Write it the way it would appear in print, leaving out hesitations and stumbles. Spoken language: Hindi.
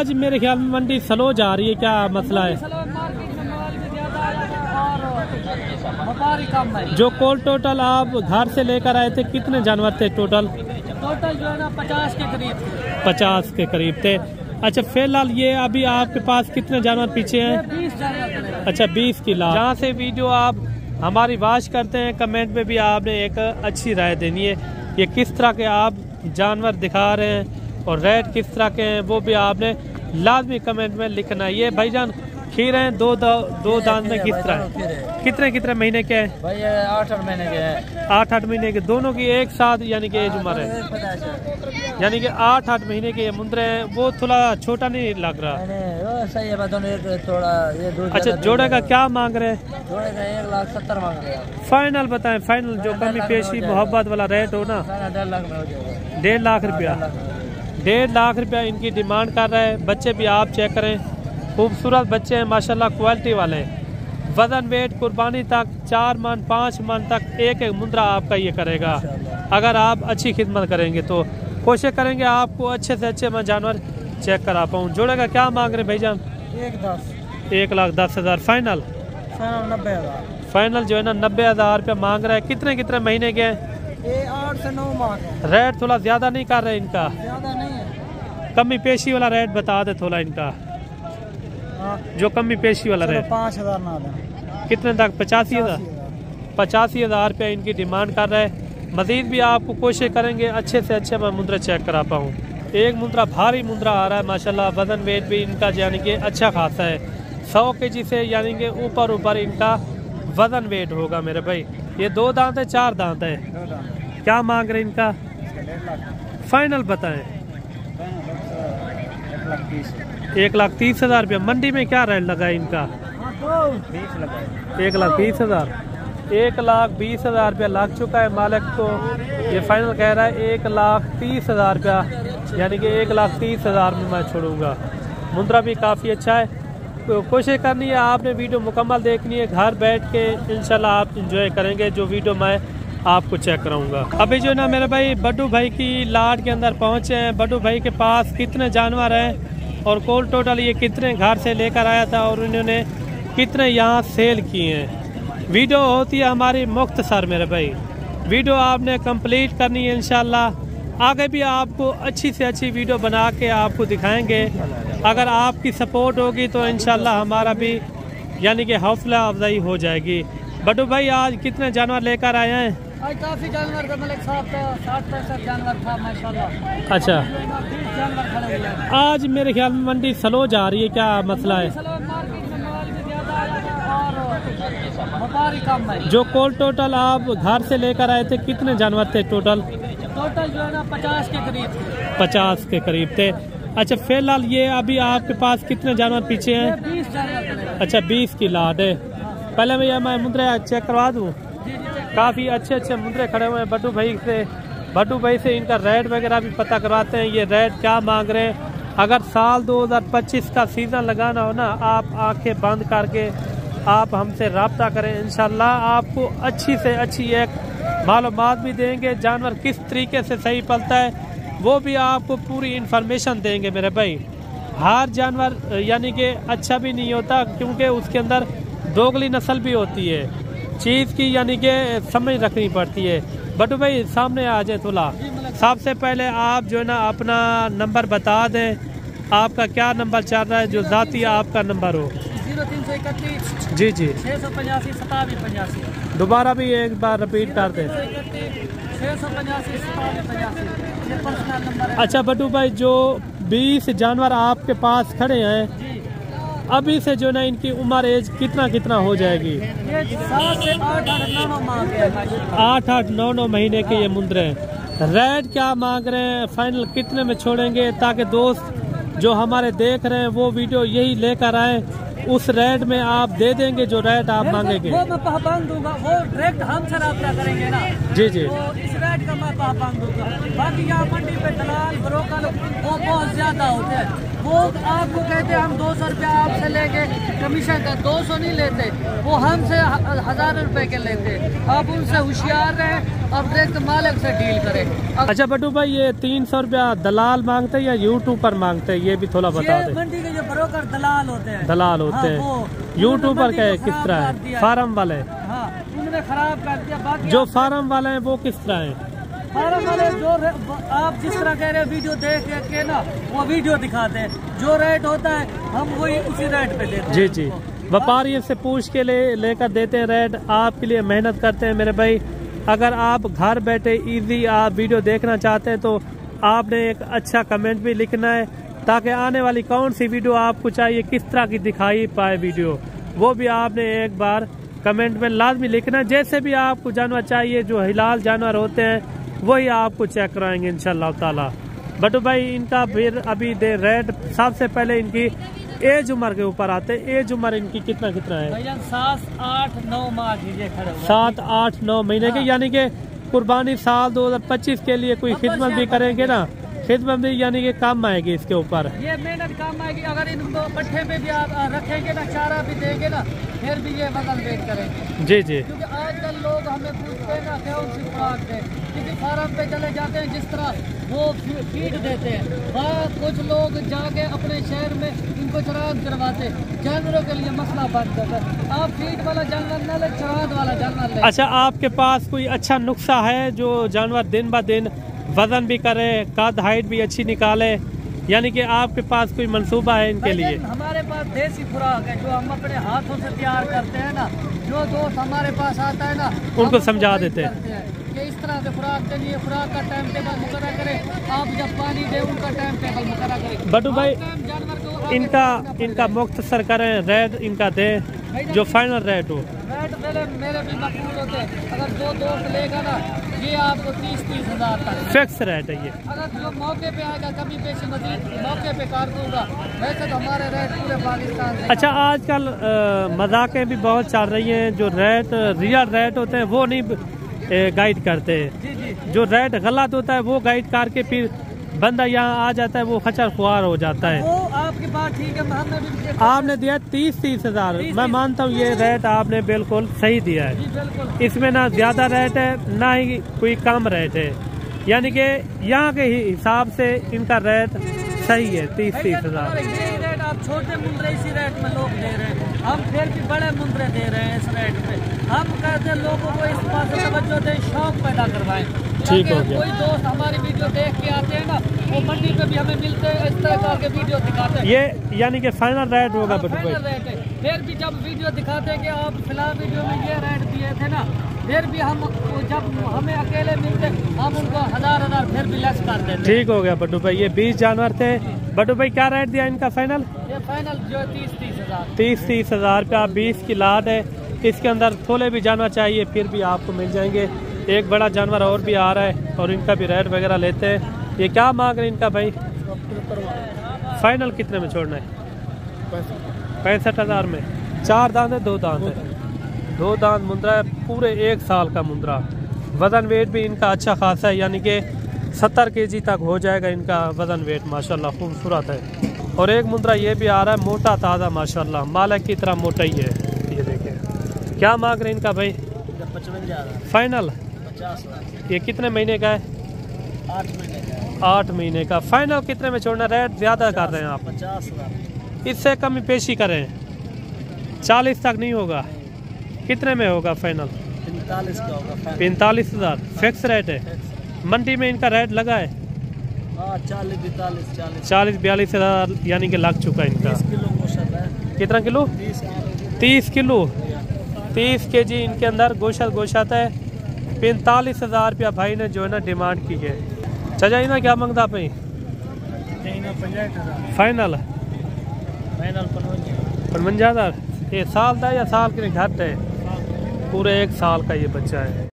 आज मेरे ख्याल में मंडी स्लो जा रही है, क्या मसला है? जो कोल टोटल आप घर से लेकर आए थे कितने जानवर थे टोटल? टोटल जो है ना 50 के करीब। 50 के करीब थे। अच्छा, फिलहाल ये अभी आपके पास कितने जानवर पीछे हैं? 20 जानवर। अच्छा, 20 की लाख। जहाँ से वीडियो आप हमारी वॉच करते हैं, कमेंट में भी आपने एक अच्छी राय देनी है। ये किस तरह के आप जानवर दिखा रहे हैं और रेट किस तरह के हैं वो भी आपने लाजमी कमेंट में लिखना है। ये भाईजान खीर हैं, दो दांत में किस तरह है? कितने महीने के हैं? भाई 8-8 महीने के हैं। 8-8 महीने के, दोनों की एक साथ यानी कि एज उम्र है, यानी कि 8-8 महीने के ये मुंद्रे हैं। वो थोड़ा छोटा नहीं लग रहा? सही है, थोड़ा ये दूध। अच्छा, जोड़े का क्या मांग रहे हैं? जोड़े का 1,70,000 मांग रहे हैं। फाइनल बताएं, फाइनल जो कमी पेशी मोहब्बत वाला रेट हो ना। 1.5 लाख में हो जाएगा। 1.5 लाख रुपया। 1.5 लाख रुपया इनकी डिमांड कर रहे हैं। बच्चे भी आप चेक करें, खूबसूरत बच्चे हैं माशाल्लाह, क्वालिटी वाले हैं। वजन वेट कुर्बानी तक 4 मन 5 मन तक एक मुंद्रा आपका ये करेगा अगर आप अच्छी खिदमत करेंगे। तो कोशिश करेंगे आपको अच्छे से अच्छे मैं जानवर चेक करा पाऊँ। जोड़े का क्या मांग रहे भाईजान? 1,10,000 फाइनल। 90,000 फाइनल जो है ना 90,000 रुपया मांग रहा है। कितने महीने के हैं? 8 से 9 मांग। रेट थोड़ा ज्यादा नहीं कर रहे इनका? ज्यादा नहीं है। कमी पेशी वाला रेट बता दे थोड़ा इनका। जो कमी पेशी वाला रेट 5,000 ना दें। कितने तक? 85,000। 85,000 रुपया इनकी डिमांड कर रहा है। मजीद भी आपको कोशिश करेंगे अच्छे से अच्छे मैं मुद्रा चेक करा पाऊँ। एक मुद्रा भारी मुद्रा आ रहा है माशाल्लाह। वजन वेट भी इनका यानी कि अच्छा खासा है, 100 kg से यानी कि ऊपर इनका वजन वेट होगा मेरे भाई। ये 2 दांत है 4 दांत है? क्या मांग रहे इनका? फाइनल बताएं। 1,30,000 रुपया। मंडी में क्या रेट लगा है इनका? 1,20,000। 1,20,000 रुपया लग चुका है मालिक को। ये फाइनल कह रहा है 1,30,000 रुपया, यानी कि 1,30,000 में मैं छोड़ूंगा। मुंद्रा भी काफ़ी अच्छा है। तो कोशिश करनी है आपने वीडियो मुकम्मल देखनी है, घर बैठ के इंशाल्लाह आप इंजॉय करेंगे जो वीडियो मैं आपको चेक कराऊंगा। अभी जो ना मेरे भाई बड्डू भाई की लाड के अंदर पहुंचे हैं। बड्डू भाई के पास कितने जानवर हैं और कोल टोटल ये कितने घर से लेकर आया था और उन्होंने कितने यहाँ सेल किए हैं। वीडियो होती है हमारी मुख्तसर मेरे भाई, वीडियो आपने कंप्लीट करनी है। इंशाल्लाह आगे भी आपको अच्छी से अच्छी वीडियो बना के आपको दिखाएंगे। अगर आपकी सपोर्ट होगी तो इंशाल्लाह हमारा भी यानी कि हौसला अफजाई हो जाएगी। बड्डू भाई आज कितने जानवर लेकर आए हैं? आज काफी जानवर था, मतलब 60-65 जानवर था माशाल्लाह। अच्छा, 20 जानवर खड़े हुए हैं। आज मेरे ख्याल में मंडी स्लो जा रही है, क्या मसला है? मार्केट में माल भी ज्यादा आया और व्यापारी कम है। जो कोल टोटल आप घर से लेकर आए थे कितने जानवर थे टोटल? टोटल जो है ना 50 के करीब। 50 के करीब थे। अच्छा, फिलहाल ये अभी आपके पास कितने जानवर पीछे हैं? 20 जानवर। अच्छा, 20 की लाट है। पहले भैया मैं मुद्रे चेक करवा दूँ। काफ़ी अच्छे मुद्रे खड़े हुए हैं। बड्डू भाई से इनका रेट वगैरह भी पता करवाते हैं। ये रेट क्या मांग रहे हैं। अगर साल 2025 का सीज़न लगाना हो ना, आप आंखें बंद करके आप हमसे रब्ता करें। इंशाल्लाह आपको अच्छी से अच्छी एक मालूमात भी देंगे। जानवर किस तरीके से सही पलता है वो भी आपको पूरी इन्फॉर्मेशन देंगे मेरे भाई। हर जानवर यानी कि अच्छा भी नहीं होता, क्योंकि उसके अंदर दोगली नस्ल भी होती है। चीज़ की यानी कि समझ रखनी पड़ती है। बटू भाई सामने आ जाए थोड़ा। सबसे पहले आप जो है ना अपना नंबर बता दें, आपका क्या नंबर चल रहा है जो ज़ाती आपका नंबर हो? 0331 जी 685 8785। दोबारा भी एक बार रिपीट कर दें। 685 8785। अच्छा बटू भाई, जो 20 जानवर आपके पास खड़े हैं अभी से जो ना इनकी उम्र एज कितना हो जाएगी? ये 7 से 8-9 मांग रहे हैं। 8-9 महीने के ये मुंद्रे हैं। रेट क्या मांग रहे हैं? फाइनल कितने में छोड़ेंगे ताकि दोस्त जो हमारे देख रहे हैं वो वीडियो यही लेकर आए उस रेट में आप दे देंगे जो रेट आप मांगेंगे? वो मैं पाबंद दूंगा, वो डायरेक्ट हमसे रब्ता करेंगे ना। जी जी। तो इस रेट का मैं पाबंद दूंगा। बाकी यहाँ मंडी पे दलाल ब्रोकर वो बहुत ज्यादा होते हैं। वो आपको कहते हैं हम 200 रुपया आपसे लेके कमीशन का, 200 नहीं लेते, वो हमसे 1000 रुपए के लेते। आप उनसे होशियार रहें, अब डायरेक्ट मालिक से डील करें। अच्छा बटू भाई, ये 300 रुपया दलाल मांगते हैं या यूट्यूब पर मांगते हैं, ये भी थोड़ा बता दें। मंडी के जो ब्रोकर दलाल होते हैं, दलाल होते हैं। यूट्यूब पर क्या है, किस तरह है? फार्म वाले? हाँ, उन्होंने खराब कर दिया। बाकी जो फार्म वाले हैं वो किस तरह है? फार्म वाले जो आप जिस तरह कह रहे हैं वीडियो देख के ना, वो वीडियो दिखाते हैं, जो रेट होता है हम वही उसी रेट पे देते हैं। जी जी। व्यापारी से पूछ के लेकर देते हैं रेट, आपके लिए मेहनत करते हैं मेरे भाई। अगर आप घर बैठे इजी आप वीडियो देखना चाहते हैं तो आपने एक अच्छा कमेंट भी लिखना है, ताकि आने वाली कौन सी वीडियो आपको चाहिए, किस तरह की दिखाई पाए वीडियो, वो भी आपने एक बार कमेंट में लाजमी लिखना है। जैसे भी आपको जानवर चाहिए, जो हिलाल जानवर होते हैं वही आपको चेक कराएंगे इंशाल्लाह ताला। बटू भाई, इनका फिर अभी दे रेट, सबसे पहले इनकी एज उम्र के ऊपर आते हैं। एज उम्र इनकी कितना है? 7, 8, 9 माह कीजिए खड़े हुए। 7, 8, 9 महीने के, यानी कि कुर्बानी साल 2025 के लिए कोई खिदमत भी करेंगे ना, खिदमत भी यानी कि काम आएगी इसके ऊपर। ये मेहनत काम आएगी। अगर इनको पट्ठे पे भी आप रखेंगे ना, चारा भी देंगे ना, फिर भी ये वजन वेट करेंगे। जी जी। क्योंकि आजकल लोग हमें पूछते हैं ना कौन सी खुराक दें, क्योंकि फार्म पे चले जाते हैं, जिस तरह वो फीड देते हैं, वहाँ कुछ लोग जाके अपने शहर में इनको चराग करवाते, जानवरों के लिए मसला बन जाता है। आप फीड वाला जानवर न ले, चराग वाला जानवर ले। अच्छा, आपके पास कोई अच्छा नुस्खा है जो जानवर दिन ब दिन वजन भी करे, कद हाइट भी अच्छी निकाले, यानी कि आपके पास कोई मंसूबा है इनके लिए? हमारे पास देसी खुराक है जो हम अपने हाथों से तैयार करते हैं ना। जो दोस्त हमारे पास आता है ना, उनको समझा देते हैं कि इस तरह से खुराक देनी है, खुराक का टाइम टेबल मुकर्रा करें। आप जब पानी दे उनका टाइम टेबल मुकर्रा करें। बटू भाई, इनका मुख्तसर करें, रेट इनका दे जो फाइनल रेट हो। रेट मेरे भी मकबूल होते हैं। अगर जो दोस्त लेगा ना, ये आपको 30 हज़ार तक फिक्स रेट है ये। अगर जो मौके पे आएगा, कभी पेशी मजीद मौके पे कार दूंगा। वैसे तो हमारे रेट पूरे पाकिस्तान से। अच्छा, आजकल मजाकें भी बहुत चल रही हैं, जो रेट रियल रेट होते हैं वो नहीं गाइड करते। जी जी। जो रेट गलत होता है वो गाइड करके फिर बंदा यहाँ आ जाता है, वो खचर खुआर हो जाता है। वो आपकी बात ठीक है, हमने भी आपने दिया 30 हज़ार, मैं मानता हूँ ये रेट आपने बिल्कुल सही दिया है। जी बिल्कुल। इसमें ना ज्यादा रेट है ना ही कोई कम रेट है, यानी कि यहाँ के हिसाब से इनका रेट सही है। 30 हज़ार। यही रेट आप छोटे मुंद्रे इसी रेट में लोग दे रहे हैं, हम फिर भी बड़े मुंद्रे दे रहे हैं इस रेट पे। हम कहते हैं लोगों को इस बात से तवज्जो दें, शौक पैदा करवाएं। ठीक हो गया। कोई दोस्त हमारी वीडियो देख के आते हैं ना, वो मंडी पे भी हमें मिलते हैं, इस तरह के वीडियो दिखाते हैं। ये यानी कि फाइनल रेट होगा बटू भाई? रेट है। फिर भी जब वीडियो दिखाते हैं कि आप फिलहाल वीडियो में ये रेट दिए थे ना, फिर भी हम जब हमें अकेले मिलते हम उनको 1000 फिर भी लेस कर देते। ठीक हो गया बटू भाई। ये 20 जानवर थे। बटू भाई, क्या रेट दिया इनका फाइनल? ये फाइनल जो है 30 हज़ार। 30 हज़ार रुपया। 20 की लाट है। इसके अंदर थोड़े भी जानवर चाहिए फिर भी आपको मिल जाएंगे। एक बड़ा जानवर और भी आ रहा है और इनका भी रेट वगैरह लेते हैं। ये क्या मांग रहे हैं इनका भाई? फाइनल कितने में छोड़ना है? 65,000 में। 4 दांत है, 2 दांत है? 2 दांत मुंद्रा है, पूरे 1 साल का मुंद्रा। वजन वेट भी इनका अच्छा खासा है, यानी कि 70 kg तक हो जाएगा इनका वजन वेट। माशाल्लाह खूबसूरत है। और एक मुंद्रा ये भी आ रहा है, मोटा ताज़ा माशाल्लाह, मालिक की तरह मोटा ही है। ये देखिए क्या मांग रहे हैं इनका भाई? 55,000 फाइनल। 50,000। ये कितने महीने का है? 8 महीने का। 8 महीने का। फाइनल कितने में छोड़ना? रेट ज़्यादा कर रहे हैं आप। 50,000। इससे कमी पेशी करें, 40 तक नहीं होगा। कितने में होगा फाइनल? 45 का होगा। 45,000 फिक्स रेट है। मंडी में इनका रेट लगा है 40-42 हज़ार, यानी कि लग चुका है इनका। 30 किलो गोश्त है। कितना किलो? 30 किलो। 30 kg इनके अंदर गोश्त है। 45,000 रुपया भाई ने जो है ना डिमांड की है। चाचा ना क्या मांगता भाई? फाइनल 55,000। ये साल का या साल के घट है? पूरे 1 साल का ये बच्चा है।